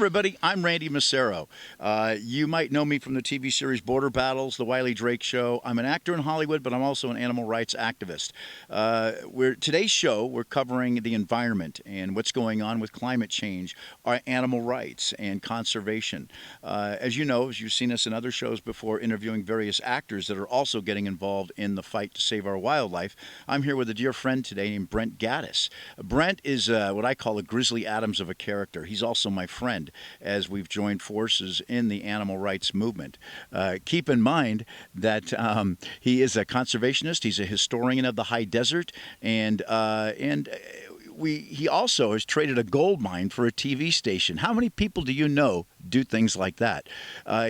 everybody. I'm Randy Massaro. You might know me from the TV series Border Battles, The Wiley Drake Show. I'm an actor in Hollywood, but I'm also an animal rights activist. Today's show, we're covering the environment and what's going on with climate change, our animal rights, and conservation. As you know, as you've seen us in other shows before, interviewing various actors that are also getting involved in the fight to save our wildlife. I'm here with a dear friend today named Brent Gaddis. Brent is what I call a Grizzly Adams of a character. He's also my friend as we've joined forces in the animal rights movement. Keep in mind that he is a conservationist. He's a historian of the high desert, and he also has traded a gold mine for a TV station. How many people do you know do things like that?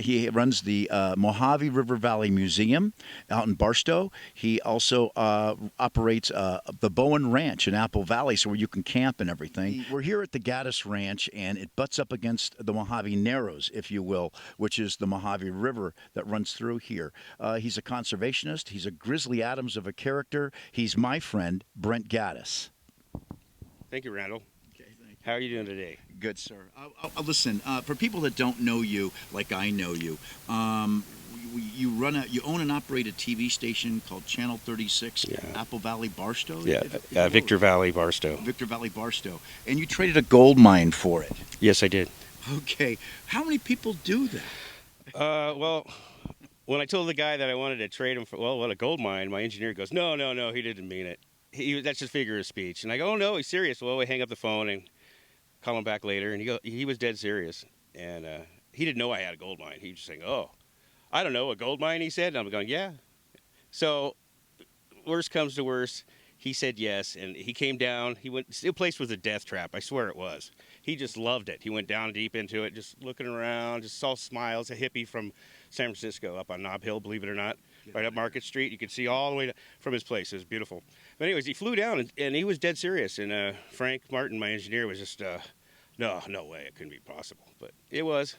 He runs the Mojave River Valley Museum out in Barstow. He also operates the Bowen Ranch in Apple Valley, so where you can camp and everything. We're here at the Gaddis Ranch, and it butts up against the Mojave Narrows, if you will, which is the Mojave River that runs through here. He's a conservationist. He's a Grizzly Adams of a character. He's my friend, Brent Gaddis. Thank you, Randall. Okay, thank you. How are you doing today? Good, sir. Listen, for people that don't know you like I know you, you own and operate a TV station called Channel 36, Yeah. Apple Valley Barstow? Yeah, Victor Valley Barstow. Victor Valley Barstow. And you traded a gold mine for it. Yes, I did. Okay. How many people do that? Well, when I told the guy that I wanted to trade him for, what a gold mine, my engineer goes, no, he didn't mean it. That's just figure of speech. And I go, oh, no, he's serious. Well, we hang up the phone and call him back later. And he was dead serious. And he didn't know I had a gold mine. He was just saying, oh, I don't know, a gold mine, he said. And I'm going, yeah. So worst comes to worst, he said yes. And he came down. The place was a death trap. I swear it was. He just loved it. He went down deep into it, just looking around, just saw smiles, a hippie from San Francisco up on Nob Hill, believe it or not, right up Market Street. You could see all the way from his place. It was beautiful. But anyways, he flew down, and he was dead serious. And Frank Martin, my engineer, was just, no way, it couldn't be possible. But it was.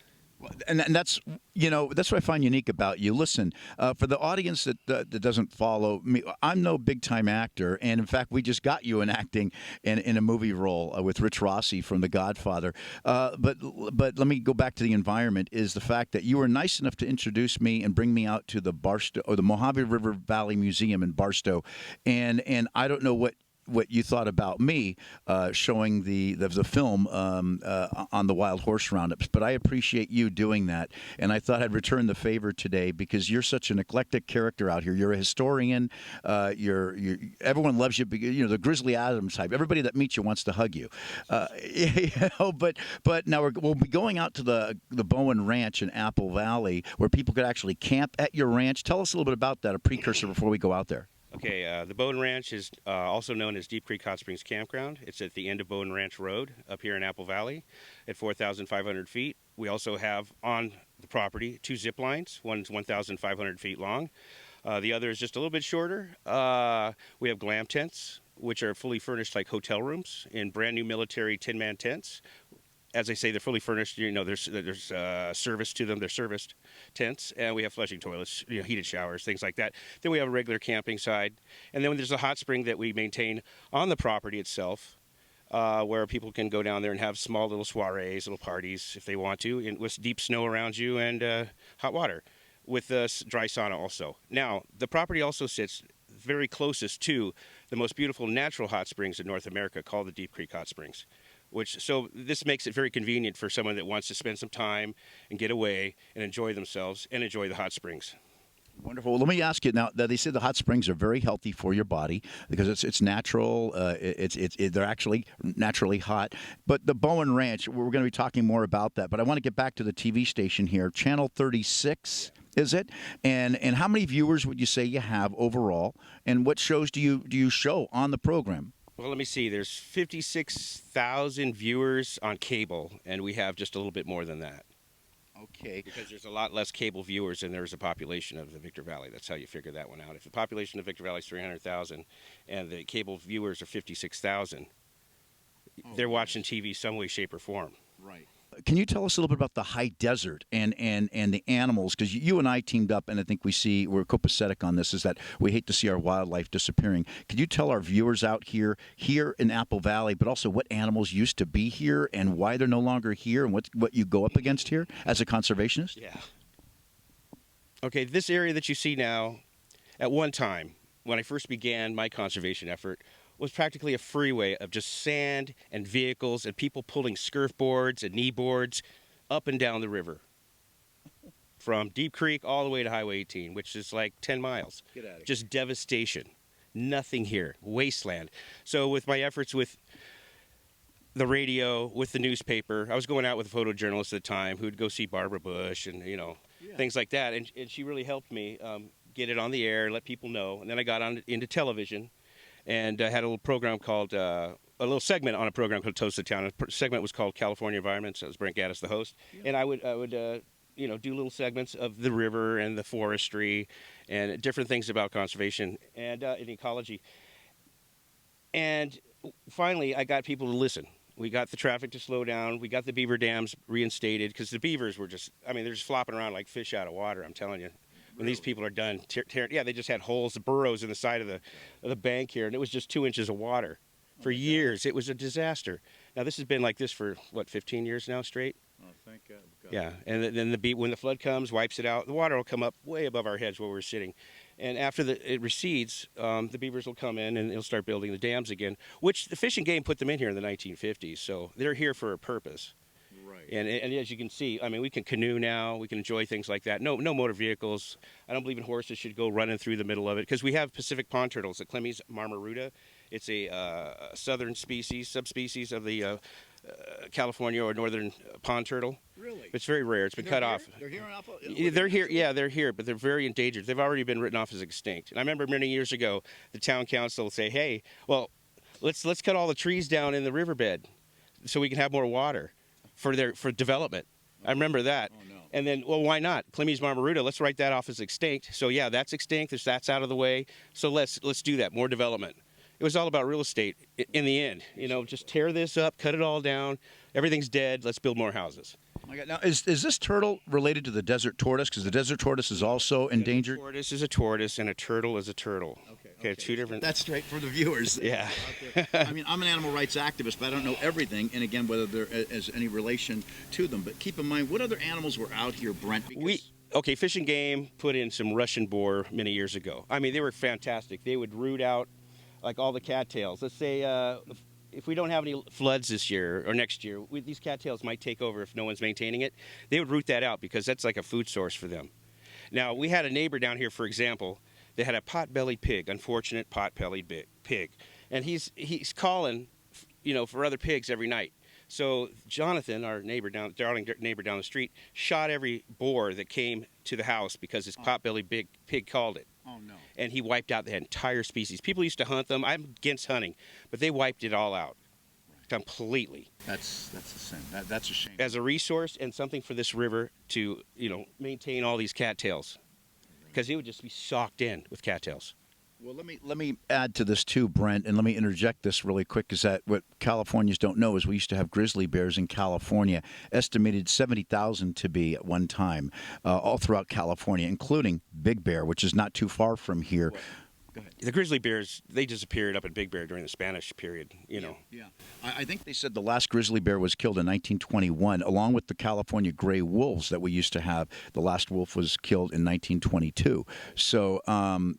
And that's that's what I find unique about you. Listen, for the audience that doesn't follow me, I'm no big time actor, and in fact, we just got you in acting in a movie role with Rich Rossi from The Godfather. But let me go back to the environment. Is the fact that you were nice enough to introduce me and bring me out to the Barstow or the Mojave River Valley Museum in Barstow, and I don't know what you thought about me showing the film on the wild horse roundups, but I appreciate you doing that, and I thought I'd return the favor today because you're such an eclectic character out here. You're a historian. Everyone loves you. The Grizzly Adams type. Everybody that meets you wants to hug you. But now we'll be going out to the Bowen Ranch in Apple Valley where people could actually camp at your ranch. Tell us a little bit about that, a precursor before we go out there. Okay, the Bowen Ranch is also known as Deep Creek Hot Springs Campground. It's at the end of Bowen Ranch Road up here in Apple Valley at 4,500 feet. We also have on the property 2 zip lines. One's 1,500 feet long. The other is just a little bit shorter. We have glam tents, which are fully furnished like hotel rooms in brand new military 10-man tents. As I say, they're fully furnished. There's service to them. They're serviced tents, and we have flushing toilets, heated showers, things like that. Then we have a regular camping side, and then there's a hot spring that we maintain on the property itself, where people can go down there and have small little soirees, little parties if they want to, with deep snow around you and hot water, with dry sauna also. Now, the property also sits very closest to the most beautiful natural hot springs in North America, called the Deep Creek Hot Springs. So this makes it very convenient for someone that wants to spend some time and get away and enjoy themselves and enjoy the hot springs. Wonderful. Well, let me ask you now. They say the hot springs are very healthy for your body because it's natural. They're actually naturally hot. But the Bowen Ranch, we're going to be talking more about that. But I want to get back to the TV station here, Channel 36. Is it? And how many viewers would you say you have overall? And what shows do you show on the program? Well, let me see. There's 56,000 viewers on cable, and we have just a little bit more than that. Okay. Because there's a lot less cable viewers than there's a population of the Victor Valley. That's how you figure that one out. If the population of Victor Valley is 300,000 and the cable viewers are 56,000, they're watching TV some way, shape, or form. Right. Can you tell us a little bit about the high desert and the animals? Because you and I teamed up, and I think we're copacetic on this. Is that we hate to see our wildlife disappearing? Could you tell our viewers out here in Apple Valley, but also what animals used to be here and why they're no longer here, and what you go up against here as a conservationist? Yeah. Okay, this area that you see now, at one time, when I first began my conservation effort, was practically a freeway of just sand and vehicles and people pulling surfboards and kneeboards up and down the river. From Deep Creek all the way to Highway 18, which is like 10 miles. Get out of here. Just devastation. Nothing here. Wasteland. So with my efforts with the radio, with the newspaper, I was going out with a photojournalist at the time who'd go see Barbara Bush and, things like that. And she really helped me get it on the air, let people know. And then I got into television. And I had a little program called, a little segment on a program called Toast the Town. The segment was called California Environment. So it was Brent Gaddis, the host. Yeah. And I would do little segments of the river and the forestry and different things about conservation and ecology. And finally, I got people to listen. We got the traffic to slow down. We got the beaver dams reinstated because the beavers were they're just flopping around like fish out of water, I'm telling you. When these people are done, they just had holes, burrows in the side of the bank here, and it was just 2 inches of water for years. It was a disaster. Now this has been like this for 15 years now straight. Oh, thank God. Yeah, and then when the flood comes, wipes it out. The water will come up way above our heads where we're sitting, and after it recedes, the beavers will come in and they'll start building the dams again. Which the Fish and Game put them in here in the 1950s, so they're here for a purpose. Right. And as you can see, I mean, we can canoe now. We can enjoy things like that. No motor vehicles. I don't believe in horses should go running through the middle of it because we have Pacific pond turtles, the Clemys marmaruta. It's a southern subspecies of the California or northern pond turtle. Really? It's very rare. It's been cut off. They're here in Apple? They're here. Yeah, they're here, but they're very endangered. They've already been written off as extinct. And I remember many years ago, the town council would say, "Hey, well, let's cut all the trees down in the riverbed so we can have more water for development." I remember that. Oh, no. And then, well, why not? Clemys marmaruta, let's write that off as extinct. So yeah, that's extinct. That's out of the way. So let's do that. More development. It was all about real estate in the end. Just tear this up, cut it all down. Everything's dead. Let's build more houses. Oh my God. Now, is this turtle related to the desert tortoise? Because the desert tortoise is also endangered. A tortoise is a tortoise, and a turtle is a turtle. Okay. Two different. That's straight for the viewers. Yeah. I mean, I'm an animal rights activist, but I don't know everything. And again, whether there is any relation to them. But keep in mind, what other animals were out here, Brent? Fish and Game put in some Russian boar many years ago. I mean, they were fantastic. They would root out like all the cattails. Let's say if we don't have any floods this year or next year, these cattails might take over if no one's maintaining it. They would root that out because that's like a food source for them. Now, we had a neighbor down here, for example, that had a pot-bellied pig, unfortunate pot-bellied pig. And he's calling, for other pigs every night. So Jonathan, our darling neighbor down the street, shot every boar that came to the house because his pot-bellied pig called it. Oh, no. And he wiped out the entire species. People used to hunt them. I'm against hunting, but they wiped it all out completely. That's a sin. That's a shame. As a resource and something for this river to, maintain all these cattails, because it would just be socked in with cattails. Well, let me add to this too, Brent, and let me interject this really quick. Is that what Californians don't know is we used to have grizzly bears in California, estimated 70,000 to be at one time, all throughout California, including Big Bear, which is not too far from here. Well, go ahead. The grizzly bears, they disappeared up at Big Bear during the Spanish period, Yeah. I think they said the last grizzly bear was killed in 1921, along with the California gray wolves that we used to have. The last wolf was killed in 1922. So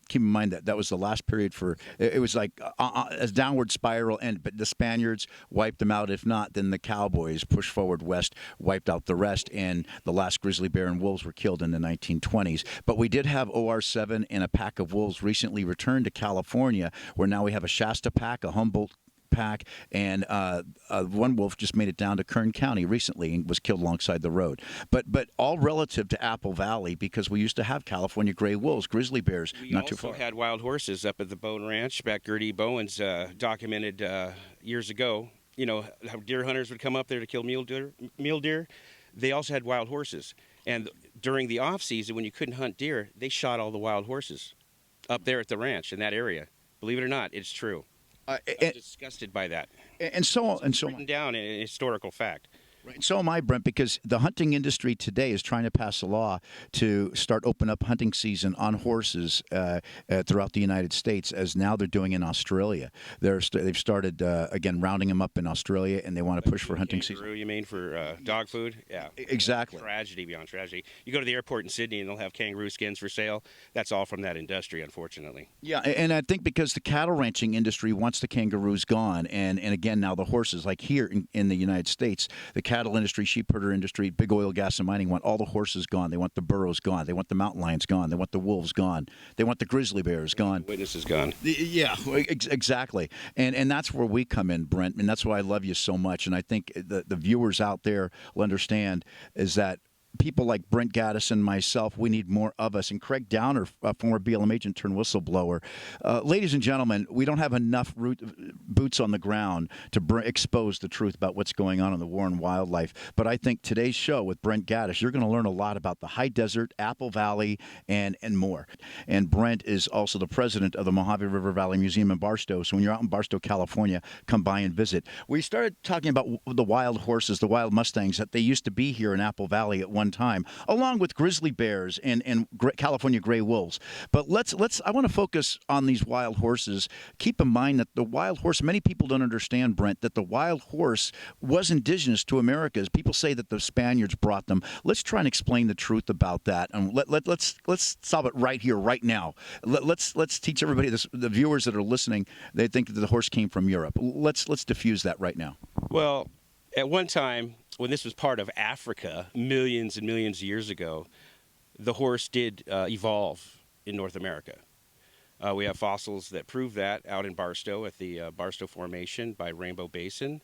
keep in mind that was the last period for, it was like a downward spiral, but the Spaniards wiped them out. If not, then the cowboys pushed forward west, wiped out the rest, and the last grizzly bear and wolves were killed in the 1920s. But we did have OR7 and a pack of wolves recently returned to California, where now we have a Shasta pack, a Humboldt pack, and one wolf just made it down to Kern County recently and was killed alongside the road. But all relative to Apple Valley, because we used to have California gray wolves, grizzly bears, not too far. We also had wild horses up at the Bowen Ranch. Back Gertie Bowen's documented years ago. How deer hunters would come up there to kill mule deer. They also had wild horses. And during the off season, when you couldn't hunt deer, they shot all the wild horses up there at the ranch in that area. Believe it or not, it's true. I'm disgusted by that. And so on. Written down in a historical fact. Right. So am I, Brent, because the hunting industry today is trying to pass a law to start open up hunting season on horses throughout the United States, as now they're doing in Australia. They've started again rounding them up in Australia, and they want to push for hunting Kangaroo, season. you mean, for dog food? Yeah. Exactly. Tragedy beyond tragedy. You go to the airport in Sydney and they'll have kangaroo skins for sale. That's all from that industry, unfortunately. Yeah, and I think because the cattle ranching industry wants the kangaroos gone, and again now the horses, like here in the United States, the cattle industry, sheep herder industry, big oil, gas, and mining want all the horses gone. They want the burros gone. They want the mountain lions gone. They want the wolves gone. They want the grizzly bears gone. Witness is gone. Yeah, exactly. And that's where we come in, Brent, and that's why I love you so much. And I think the viewers out there will understand is that people like Brent Gaddis and myself, we need more of us. And Craig Downer, former BLM agent turned whistleblower. Ladies and gentlemen, we don't have enough boots on the ground to expose the truth about what's going on in the war and wildlife. But I think today's show with Brent Gaddis, you're going to learn a lot about the high desert, Apple Valley, and more. And Brent is also the president of the Mojave River Valley Museum in Barstow. So when you're out in Barstow, California, come by and visit. We started talking about the wild horses, the wild Mustangs that they used to be here in Apple Valley at one time, along with grizzly bears and California gray wolves. But I want to focus on these wild horses. Keep in mind that the wild horse, many people don't understand, Brent, that the wild horse was indigenous to America. People say that the Spaniards brought them. Let's try and explain the truth about that, and let's solve it right here, right now. Let's teach everybody this. The viewers that are listening, they think that the horse came from Europe. Let's diffuse that right now. Well, at one time, when this was part of Africa, millions and millions of years ago, the horse did evolve in North America. We have fossils that prove that out in Barstow at the Barstow Formation by Rainbow Basin.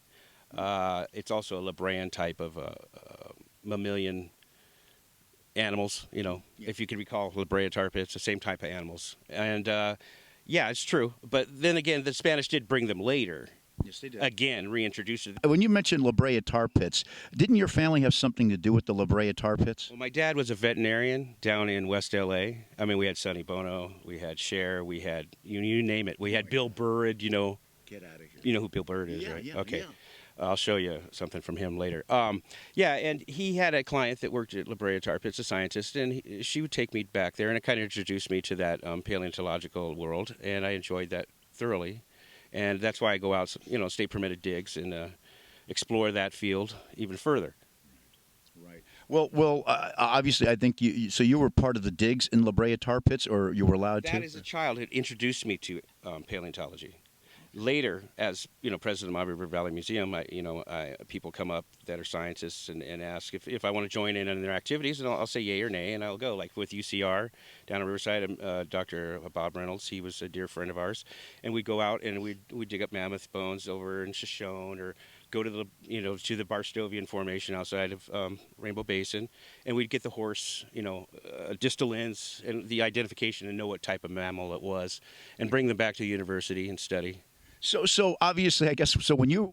It's also a Labran type of mammalian animals, if you can recall La Brea tar pits, the same type of animals. And yeah, it's true. But then again, the Spanish did bring them later. Yes, they did. Again, reintroduced it. When you mentioned La Brea tar pits, didn't your family have something to do with the La Brea tar pits? Well, my dad was a veterinarian down in West L.A. I mean, we had Sonny Bono, we had Cher, we had, you name it. We had Bill Burrid, Get out of here. You know who Bill Burrid is, right? Yeah, okay. yeah. I'll show you something from him later. Yeah, and he had a client that worked at La Brea Tar Pits, a scientist, and she would take me back there, and it kind of introduced me to that paleontological world, and I enjoyed that thoroughly. And that's why I go out, state permitted digs and explore that field even further. Right. Well. Obviously, I think so you were part of the digs in La Brea tar pits, or you were allowed to? That as a child had introduced me to paleontology. Later, as president of the Mojave River Valley Museum, people come up that are scientists and ask if I want to join in on their activities, and I'll say yay or nay, and I'll go. Like with UCR down in Riverside, Dr. Bob Reynolds, he was a dear friend of ours, and we'd go out and we'd dig up mammoth bones over in Shoshone, or go to the to the Barstowian Formation outside of Rainbow Basin, and we'd get the horse distal ends and the identification and know what type of mammal it was, and bring them back to the university and study. So obviously, I guess, so when you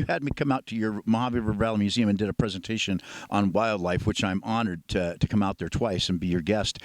had me come out to your Mojave River Valley Museum and did a presentation on wildlife, which I'm honored to come out there twice and be your guest,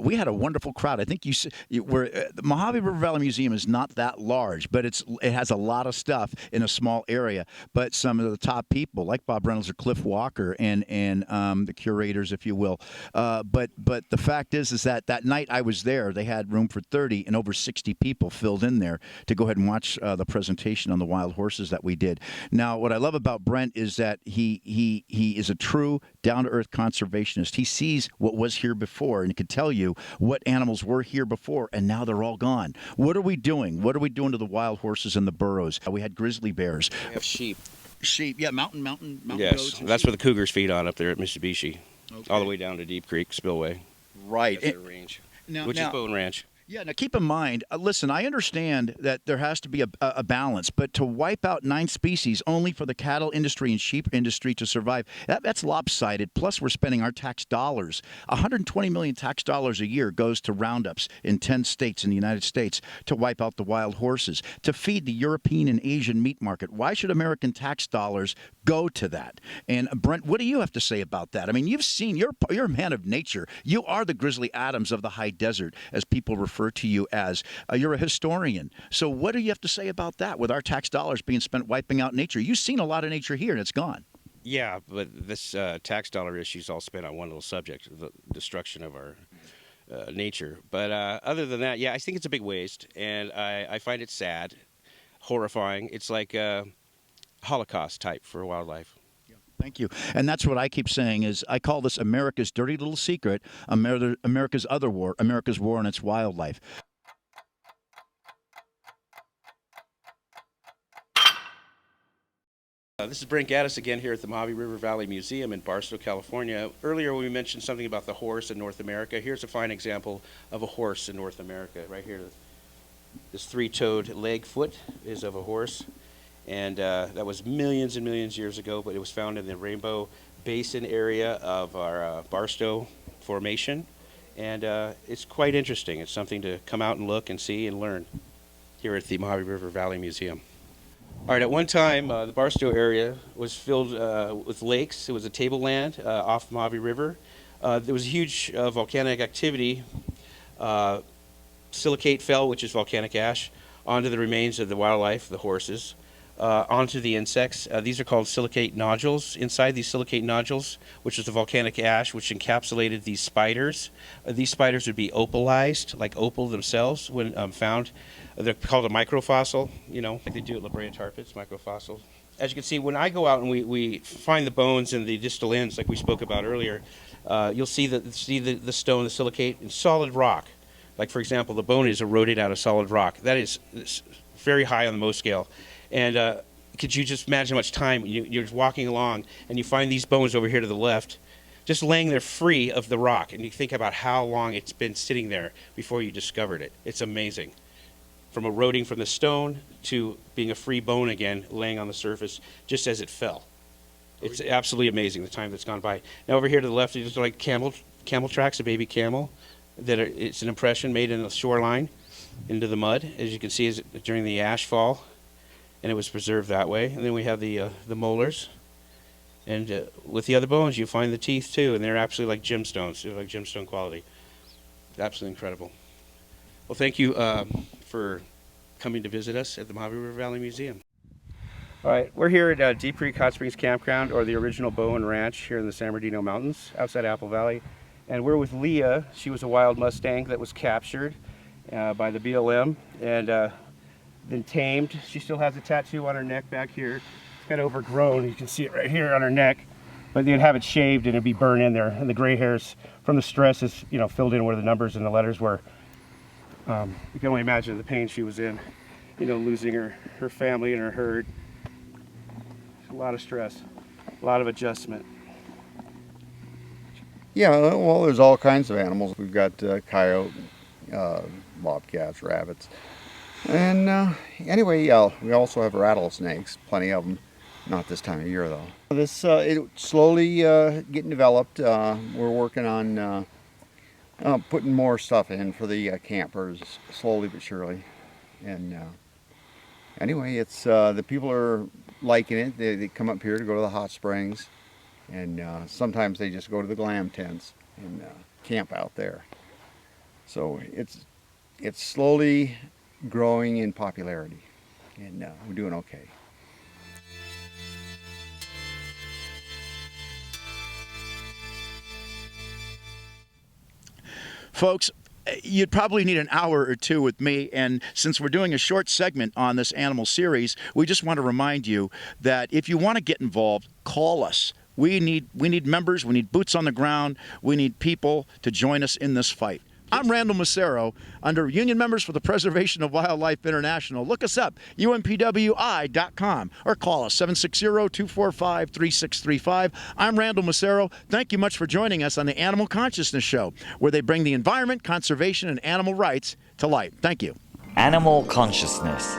we had a wonderful crowd. I think the Mojave River Valley Museum is not that large, but it has a lot of stuff in a small area. But some of the top people, like Bob Reynolds or Cliff Walker, and the curators, if you will. But the fact is that night I was there, they had room for 30, and over 60 people filled in there to go ahead and watch the presentation on the wild horses that we did. Now, what I love about Brent is that he is a true down-to-earth conservationist. He sees what was here before, and he can tell you what animals were here before, and now they're all gone. What are we doing? What are we doing to the wild horses and the burros? We had grizzly bears. We have sheep. Sheep, yeah, mountain Yes, goats. that's where the cougars feed on up there at Mitsubishi, Okay. all the way down to Deep Creek Spillway. Right. That's their range, which is Bowen Ranch. Yeah, now keep in mind, listen, I understand that there has to be a balance, but to wipe out 9 species only for the cattle industry and sheep industry to survive, that's lopsided. Plus, we're spending our tax dollars. 120 million tax dollars a year goes to roundups in 10 states in the United States to wipe out the wild horses, to feed the European and Asian meat market. Why should American tax dollars go to that? And Brent, what do you have to say about that? I mean, you've seen, you're a man of nature. You are the Grizzly Adams of the high desert, as people refer to you as. You're a historian. So what do you have to say about that with our tax dollars being spent wiping out nature? You've seen a lot of nature here, and it's gone. Yeah, but this tax dollar issue is all spent on one little subject, the destruction of our nature. But other than that, yeah, I think it's a big waste, and I find it sad, horrifying. It's like a Holocaust type for wildlife. Thank you. And that's what I keep saying is I call this America's dirty little secret, America's other war, America's war on its wildlife. This is Brent Gaddis again here at the Mojave River Valley Museum in Barstow, California. Earlier we mentioned something about the horse in North America. Here's a fine example of a horse in North America. Right here, this three-toed leg foot is of a horse. And that was millions and millions of years ago, but it was found in the Rainbow Basin area of our Barstow Formation. And it's quite interesting. It's something to come out and look and see and learn here at the Mojave River Valley Museum. All right, at one time, the Barstow area was filled with lakes. It was a tableland off the Mojave River. There was huge volcanic activity. Silicate fell, which is volcanic ash, onto the remains of the wildlife, the horses, onto the insects. These are called silicate nodules. Inside these silicate nodules, which is the volcanic ash, which encapsulated these spiders. These spiders would be opalized, like opal themselves, when found. They're called a microfossil, you know, like they do at La Brea Tar Pits, microfossil. As you can see, when I go out and we find the bones and the distal ends, like we spoke about earlier, you'll see the stone, the silicate, in solid rock. Like, for example, the bone is eroded out of solid rock. That is very high on the Mohs scale. And could you just imagine how much time you're just walking along and you find these bones over here to the left, just laying there free of the rock, and you think about how long it's been sitting there before you discovered it. It's amazing. From eroding from the stone to being a free bone again, laying on the surface just as it fell. It's absolutely amazing, the time that's gone by. Now over here to the left, it's like camel tracks, a baby camel. It's an impression made in the shoreline into the mud, as you can see during the ash fall, and it was preserved that way. And then we have the molars, and with the other bones, you find the teeth too, and they're absolutely like gemstones. They're like gemstone quality. Absolutely incredible. Well, thank you for coming to visit us at the Mojave River Valley Museum. All right, we're here at Deep Creek Hot Springs Campground, or the original Bowen Ranch here in the San Bernardino Mountains outside Apple Valley. And we're with Leah. She was a wild Mustang that was captured by the BLM and then tamed. She still has a tattoo on her neck back here. It's kind of overgrown. You can see it right here on her neck. But they'd have it shaved and it'd be burned in there. And the gray hairs from the stress is, you know, filled in where the numbers and the letters were. You can only imagine the pain she was in, you know, losing her family and her herd. A lot of stress, a lot of adjustment. Yeah, well, there's all kinds of animals. We've got coyote, bobcats, rabbits. And anyway, we also have rattlesnakes, plenty of them. Not this time of year, though. This it's slowly getting developed. We're working on putting more stuff in for the campers, slowly but surely. And anyway, it's the people are liking it. They come up here to go to the hot springs, and sometimes they just go to the glam tents and camp out there. So it's slowly growing in popularity, and we're doing okay. Folks, you'd probably need an hour or two with me, and since we're doing a short segment on this animal series, we just want to remind you that if you want to get involved, call us. We need members, we need boots on the ground, we need people to join us in this fight. I'm Randall Massaro, under Union Members for the Preservation of Wildlife International. Look us up, UMPWI.com, or call us, 760-245-3635. I'm Randall Massaro. Thank you much for joining us on the Animal Consciousness Show, where they bring the environment, conservation, and animal rights to light. Thank you. Animal Consciousness.